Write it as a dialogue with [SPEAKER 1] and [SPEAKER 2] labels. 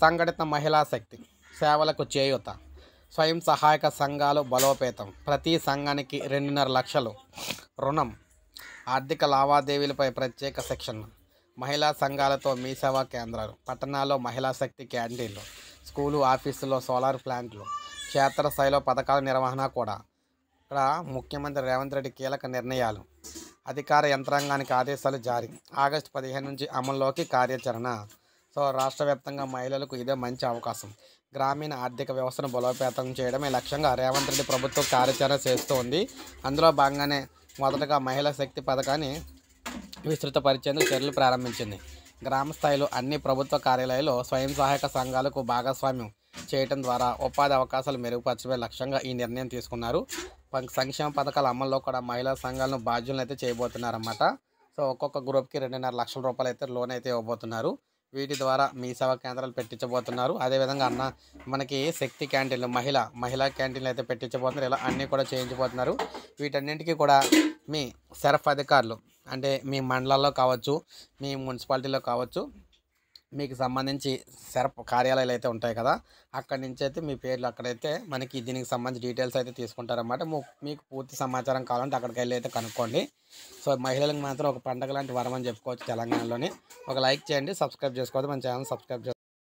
[SPEAKER 1] సంఘటిత మహిళా శక్తి, సేవలకు చేయూత, స్వయం సహాయక సంఘాలు బలోపేతం, ప్రతి సంఘానికి 2.5 లక్షలు రుణం, ఆర్థిక లావాదేవీలపై ప్రత్యేక సెక్షన్, మహిళా సంఘాలతో మీ సేవా కేంద్రాలు, పట్టణాల్లో మహిళా శక్తి క్యాంటీన్లు, స్కూలు ఆఫీసుల్లో సోలార్ ప్లాంట్లు, క్షేత్రస్థాయిలో పథకాల నిర్వహణ కూడా. ఇక్కడ ముఖ్యమంత్రి రేవంత్ రెడ్డి కీలక నిర్ణయాలు, అధికార యంత్రాంగానికి ఆదేశాలు జారీ, ఆగస్టు 15 నుంచి అమల్లోకి కార్యాచరణ. సో రాష్ట్ర వ్యాప్తంగా మహిళలకు ఇదే మంచి అవకాశం. గ్రామీణ ఆర్థిక వ్యవస్థను బలోపేతం చేయడమే లక్ష్యంగా రేవంత్ రెడ్డి ప్రభుత్వం కార్యాచరణ చేస్తూ ఉంది. అందులో భాగంగానే మొదటగా మహిళా శక్తి పథకాన్ని విస్తృతపరిచేందుకు చర్యలు ప్రారంభించింది. గ్రామ స్థాయిలో అన్ని ప్రభుత్వ కార్యాలయాల్లో స్వయం సహాయక సంఘాలకు భాగస్వామ్యం చేయడం ద్వారా ఉపాధి అవకాశాలు మెరుగుపరచడమే లక్ష్యంగా ఈ నిర్ణయం తీసుకున్నారు. సంక్షేమ పథకాల అమల్లో కూడా మహిళా సంఘాలను బాధ్యులను అయితే చేయబోతున్నారన్నమాట. సో ఒక్కొక్క గ్రూప్కి 2.5 లక్షల రూపాయలు అయితే లోన్ అయితే ఇవ్వబోతున్నారు. వీటి ద్వారా మీ సేవా కేంద్రాలు పెట్టించబోతున్నారు. అదేవిధంగా మనకి శక్తి క్యాంటీన్లు, మహిళా క్యాంటీన్లు అయితే పెట్టించబోతున్నారు. ఇలా అన్నీ కూడా చేయించబోతున్నారు. వీటన్నింటికీ కూడా మీ సెర్ఫ్ అధికారులు, అంటే మీ మండలాల్లో కావచ్చు, మీ మున్సిపాలిటీలో కావచ్చు, మీకు సంబంధించి సెర్ఫ్ కార్యాలయాలు అయితే ఉంటాయి కదా, అక్కడి నుంచి అయితే మీ పేర్లు అక్కడైతే మనకి దీనికి సంబంధించి డీటెయిల్స్ అయితే తీసుకుంటారన్నమాట. మీకు పూర్తి సమాచారం కావాలంటే అక్కడికి వెళ్ళి అయితే కనుక్కోండి. సో మహిళలకు మాత్రం ఒక పండగ లాంటి వరం అని చెప్పుకోవచ్చు తెలంగాణలోని. ఒక లైక్ చేయండి, సబ్స్క్రైబ్ చేసుకోవద్దు, మన ఛానల్ సబ్స్క్రైబ్ చేసుకోండి.